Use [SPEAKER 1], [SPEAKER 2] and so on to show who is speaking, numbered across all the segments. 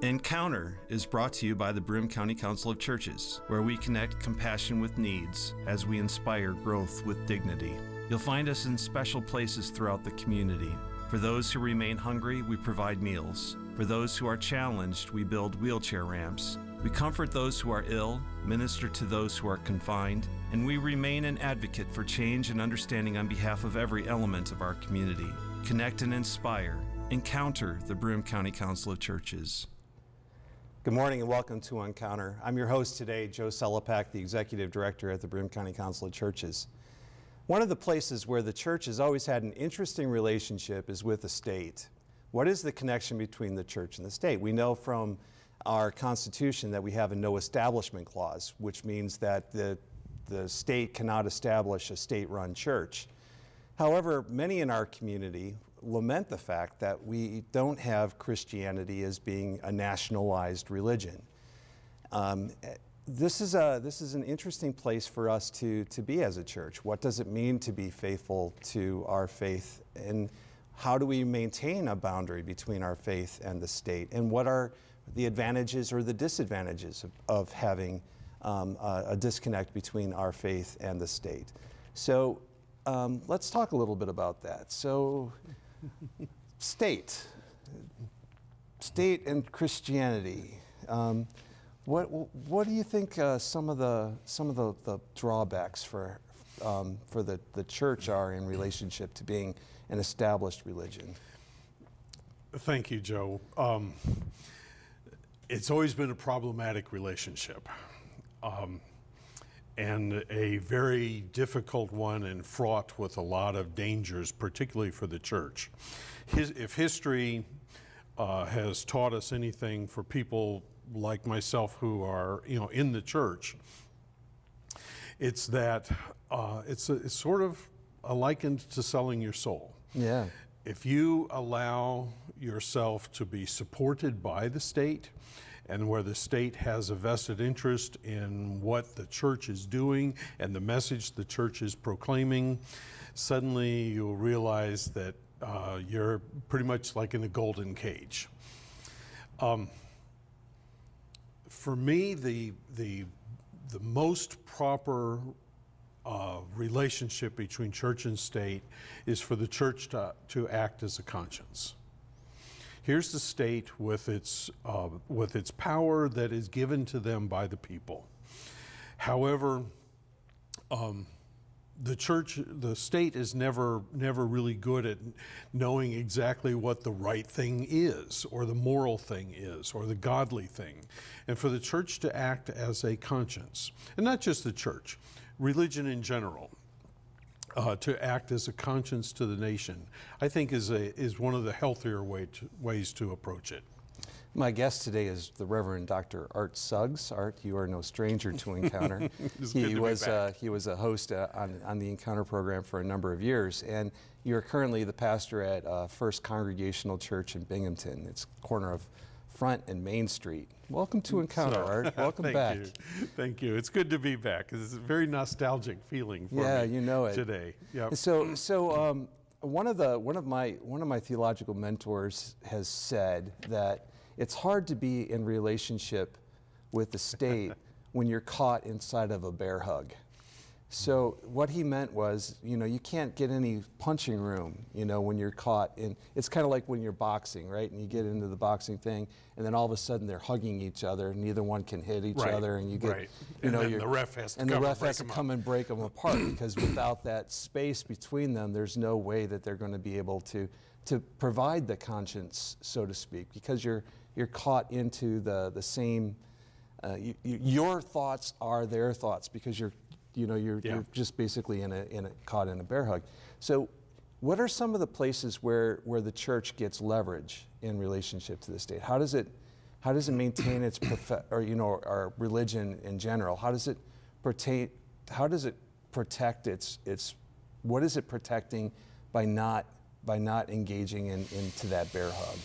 [SPEAKER 1] Encounter is brought to you by the Broome County Council of Churches, where we connect compassion with needs as we inspire growth with dignity. You'll find us in special places throughout the community. For those who remain hungry, we provide meals. For those who are challenged, we build wheelchair ramps. We comfort those who are ill, minister to those who are confined, and we remain an advocate for change and understanding on behalf of every element of our community. Connect and inspire. Encounter the Broome County Council of Churches.
[SPEAKER 2] Good morning and welcome to Encounter. I'm your host today, Joe Sellepack, the Executive Director at the Broome County Council of Churches. One of the places where the church has always had an interesting relationship is with the state. What is the connection between the church and the state? We know from our Constitution that we have a no establishment clause, which means that the state cannot establish a state-run church. However, many in our community lament the fact that we don't have Christianity as being a nationalized religion. This is an interesting place for us to be as a church. What does it mean to be faithful to our faith, and how do we maintain a boundary between our faith and the state, and what are the advantages or the disadvantages of having a disconnect between our faith and the state? So let's talk a little bit about that. So state and Christianity. What do you think some of the drawbacks for the church are in relationship to being an established religion?
[SPEAKER 3] Thank you, Joe. It's always been a problematic relationship, and a very difficult one and fraught with a lot of dangers, particularly for the church. If history has taught us anything for people like myself who are, in the church, it's that it's sort of likened to selling your soul.
[SPEAKER 2] Yeah.
[SPEAKER 3] If you allow yourself to be supported by the state, and where the state has a vested interest in what the church is doing and the message the church is proclaiming, suddenly you'll realize that you're pretty much like in a golden cage. For me, the most proper relationship between church and state is for the church to act as a conscience. Here's the state with its power that is given to them by the people. However, the state is never really good at knowing exactly what the right thing is, or the moral thing is, or the godly thing. And for the church to act as a conscience, and not just the church, religion in general, to act as a conscience to the nation, I think is one of the healthier ways to approach it.
[SPEAKER 2] My guest today is the Reverend Dr. Art Suggs. Art, you are no stranger to Encounter. He was a host on the Encounter program for a number of years, and you're currently the pastor at First Congregational Church in Binghamton. It's corner of Front and Main Street. Welcome to Encounter, Art. Welcome back.
[SPEAKER 3] Thank you. It's good to be back. It's a very nostalgic feeling for me.
[SPEAKER 2] You know it
[SPEAKER 3] today. Yep.
[SPEAKER 2] So one of my theological mentors has said that it's hard to be in relationship with the state when you're caught inside of a bear hug. So what he meant was, you can't get any punching room, when you're caught in, it's kind of like when you're boxing, right? And you get into the boxing thing, and then all of a sudden they're hugging each other, and neither one can hit each other, and you get,
[SPEAKER 3] the ref has to
[SPEAKER 2] come and break them apart, because without that space between them, there's no way that they're going to be able to provide the conscience, so to speak, because you're caught into the same, your thoughts are their thoughts, because you're just basically caught in a bear hug. So what are some of the places where the church gets leverage in relationship to the state? How does it maintain its our religion in general? How does it protect its what is it protecting by not engaging into that bear hug?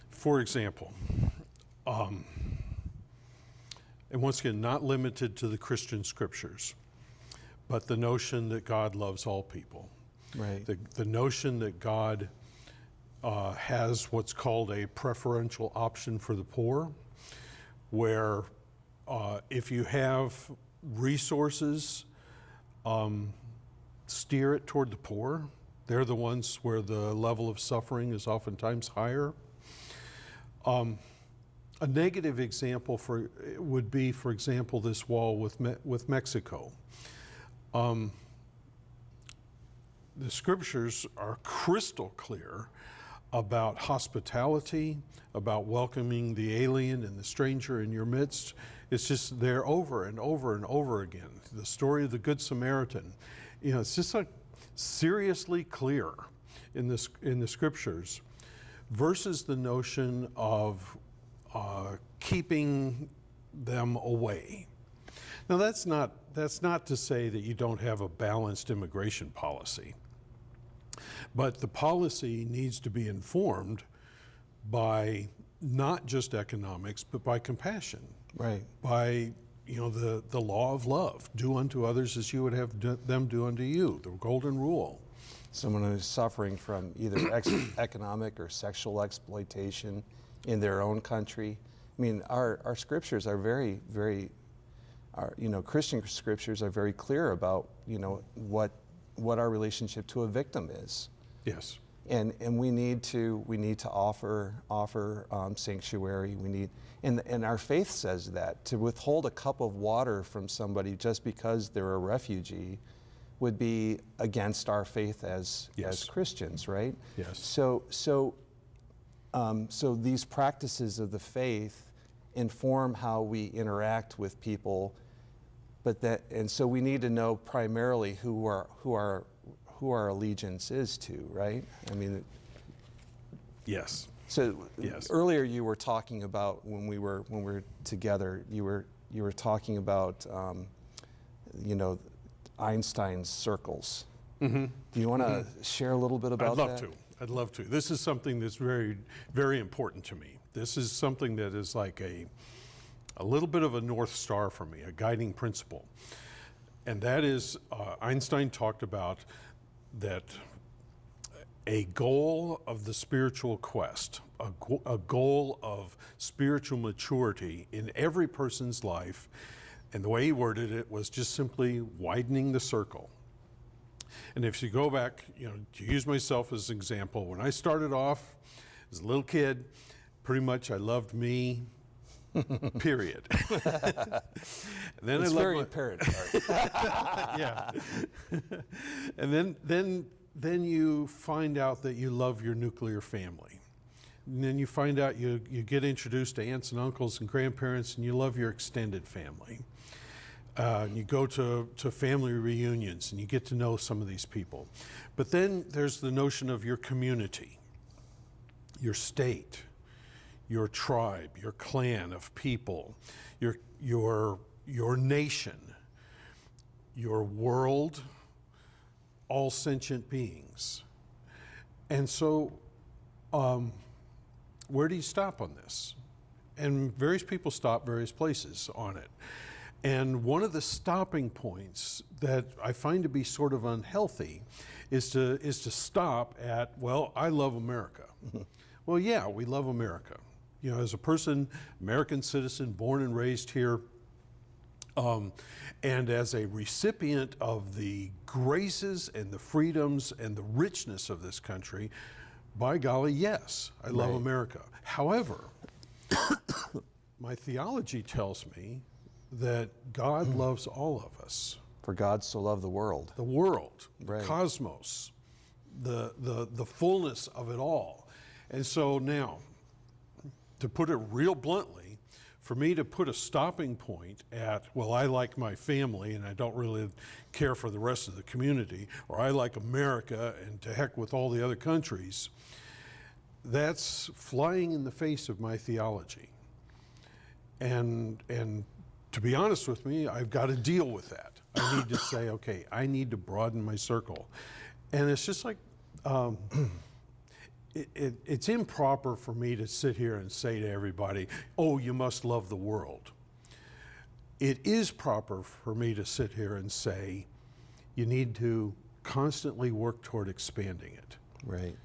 [SPEAKER 3] For example, and once again, not limited to the Christian scriptures, but the notion that God loves all people.
[SPEAKER 2] Right.
[SPEAKER 3] The notion that God has what's called a preferential option for the poor, where if you have resources, steer it toward the poor. They're the ones where the level of suffering is oftentimes higher. A negative example would be, for example, this wall with Mexico. The scriptures are crystal clear about hospitality, about welcoming the alien and the stranger in your midst. It's just there over and over and over again. The story of the Good Samaritan, it's just like seriously clear in the scriptures, versus the notion of keeping them away. Now that's not to say that you don't have a balanced immigration policy, but the policy needs to be informed by not just economics, but by compassion.
[SPEAKER 2] Right.
[SPEAKER 3] By the law of love. Do unto others as you would have them do unto you, the golden rule.
[SPEAKER 2] Someone who's suffering from either economic or sexual exploitation in their own country. I mean, our scriptures are very, very, Christian scriptures are very clear about, what our relationship to a victim is.
[SPEAKER 3] Yes.
[SPEAKER 2] And we need to offer sanctuary. We need, and our faith says that to withhold a cup of water from somebody just because they're a refugee would be against our faith as Christians, right?
[SPEAKER 3] Yes.
[SPEAKER 2] So these practices of the faith inform how we interact with people, so we need to know primarily who our allegiance is to, right? I mean.
[SPEAKER 3] Yes.
[SPEAKER 2] So
[SPEAKER 3] yes.
[SPEAKER 2] Earlier you were talking about when we were together. You were talking about Einstein's circles. Mm-hmm. Do you want to share a little bit about that?
[SPEAKER 3] I'd love to. This is something that's very, very important to me. This is something that is like a little bit of a North Star for me, a guiding principle. And that is, Einstein talked about that a goal of the spiritual quest, a goal of spiritual maturity in every person's life, and the way he worded it was just simply widening the circle. And if you go back, to use myself as an example, when I started off as a little kid, pretty much I loved me, period.
[SPEAKER 2] Then it's very apparent.
[SPEAKER 3] Yeah. And then you find out that you love your nuclear family. And then you find out you get introduced to aunts and uncles and grandparents, and you love your extended family. You go to family reunions and you get to know some of these people. But then there's the notion of your community, your state, your tribe, your clan of people, your nation, your world, all sentient beings. And so where do you stop on this? And various people stop various places on it. And one of the stopping points that I find to be sort of unhealthy is to stop at, well, I love America. Well, yeah, we love America. As a person, American citizen, born and raised here, and as a recipient of the graces and the freedoms and the richness of this country, by golly, yes, I love America. However, my theology tells me that God loves all of us.
[SPEAKER 2] For God so loved the world.
[SPEAKER 3] The world, the cosmos, the fullness of it all. And so now, to put it real bluntly, for me to put a stopping point at, well, I like my family and I don't really care for the rest of the community, or I like America and to heck with all the other countries, that's flying in the face of my theology. And to be honest with me, I've got to deal with that. I need to say, okay, I need to broaden my circle. And it's just like, it's improper for me to sit here and say to everybody, oh, you must love the world. It is proper for me to sit here and say, you need to constantly work toward expanding it.
[SPEAKER 2] Right.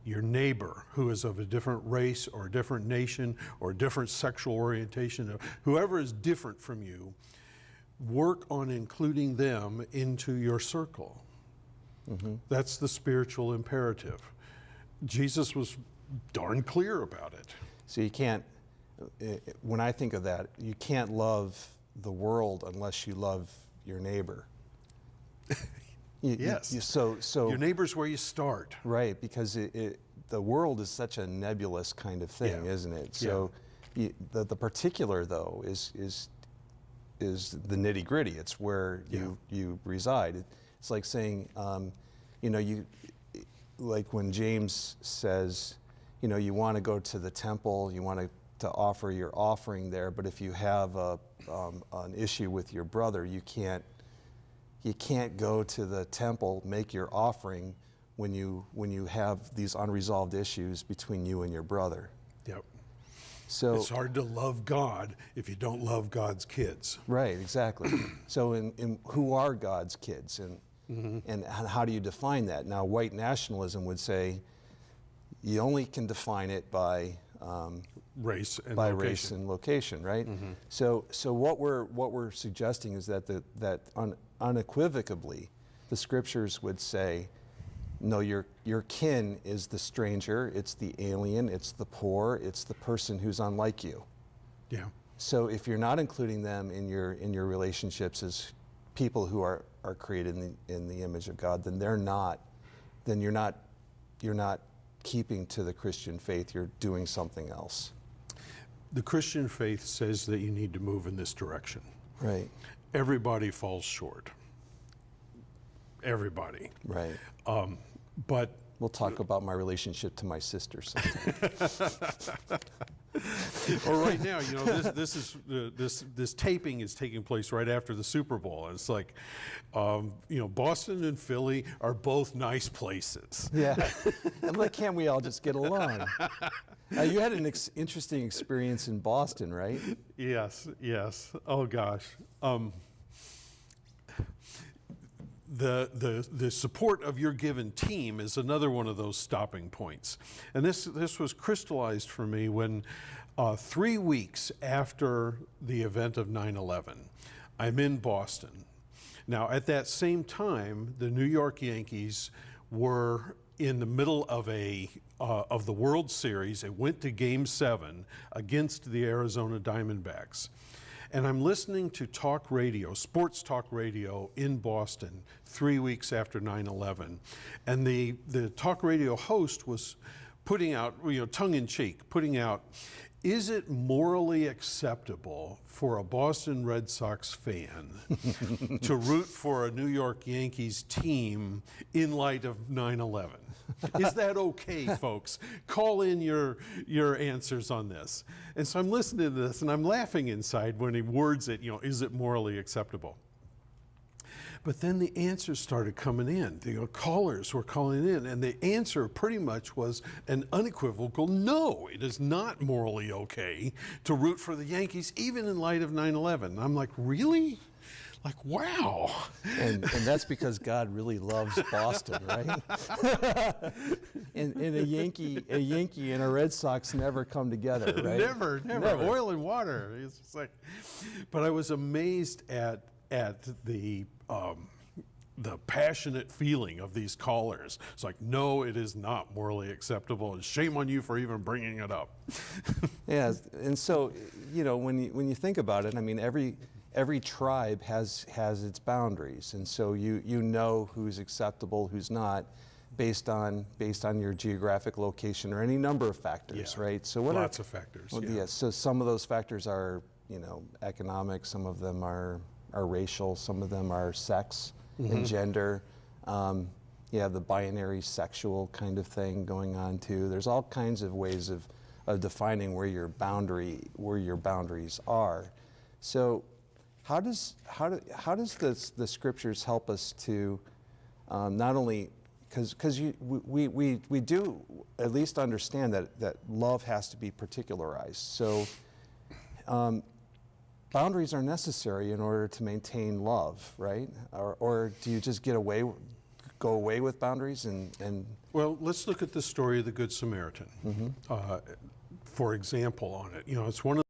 [SPEAKER 3] your neighbor who is of a different race or a different nation or a different sexual orientation, whoever is different from you, work on including them into your circle. That's the spiritual imperative. Jesus was darn clear about it.
[SPEAKER 2] So you can't, when I think of that, you can't love the world unless you love your neighbor.
[SPEAKER 3] Yes.
[SPEAKER 2] So
[SPEAKER 3] your neighbor's where you start.
[SPEAKER 2] Right, because the world is such a nebulous kind of thing, isn't it? So the particular, though, is the nitty gritty. It's where you reside. It's like saying, like when James says, you want to go to the temple, you want to offer your offering there, but if you have an issue with your brother, you can't go to the temple, make your offering when you have these unresolved issues between you and your brother.
[SPEAKER 3] Yep.
[SPEAKER 2] So
[SPEAKER 3] it's hard to love God if you don't love God's kids.
[SPEAKER 2] Right, exactly. So in who are God's kids, and how do you define that? Now, white nationalism would say you only can define it by
[SPEAKER 3] race and
[SPEAKER 2] race and location, right? So what we're suggesting is that unequivocally, the scriptures would say, no, your kin is the stranger, it's the alien, it's the poor, it's the person who's unlike you.
[SPEAKER 3] Yeah.
[SPEAKER 2] So if you're not including them in your relationships as people who are created in the image of God, then you're not keeping to the Christian faith, you're doing something else.
[SPEAKER 3] The Christian faith says that you need to move in this direction.
[SPEAKER 2] Right.
[SPEAKER 3] Everybody falls short. Everybody.
[SPEAKER 2] Right.
[SPEAKER 3] But
[SPEAKER 2] we'll talk about my relationship to my sister sometime.
[SPEAKER 3] Or right now, this taping is taking place right after the Super Bowl. And it's like, Boston and Philly are both nice places.
[SPEAKER 2] Yeah. And like, can't we all just get along? You had an interesting experience in Boston, right?
[SPEAKER 3] Yes. Oh gosh. The support of your given team is another one of those stopping points. And this was crystallized for me when 3 weeks after the event of 9/11, I'm in Boston. Now, at that same time, the New York Yankees were in the middle of the World Series. It went to Game 7 against the Arizona Diamondbacks. And I'm listening to talk radio, sports talk radio in Boston 3 weeks after 9/11. And the talk radio host was putting out, tongue-in-cheek, putting out, is it morally acceptable for a Boston Red Sox fan to root for a New York Yankees team in light of 9/11? Is that okay, folks? Call in your answers on this. And so I'm listening to this, and I'm laughing inside when he words it, is it morally acceptable? But then the answers started coming in. The callers were calling in, and the answer pretty much was an unequivocal no. It is not morally okay to root for the Yankees, even in light of 9/11. I'm like, really? Like, wow.
[SPEAKER 2] And that's because God really loves Boston, right? and a Yankee and a Red Sox never come together, right?
[SPEAKER 3] Never. Oil and water. It's just like, but I was amazed at the passionate feeling of these callers. It's like, no, it is not morally acceptable, and shame on you for even bringing it up.
[SPEAKER 2] Yeah, and so, when you think about it, I mean, every tribe has its boundaries, and so you know who's acceptable, who's not, based on your geographic location or any number of factors, right? So
[SPEAKER 3] lots of factors.
[SPEAKER 2] Well, yeah. So some of those factors are economic, some of them are racial, some of them are sex and gender. The binary sexual kind of thing going on too. There's all kinds of ways of defining where your boundaries are. So how does the scriptures help us to not only, because we do at least understand that love has to be particularized. So boundaries are necessary in order to maintain love, right? Or do you just go go away with boundaries and
[SPEAKER 3] Well, let's look at the story of the Good Samaritan. For example, on it, you know, it's one of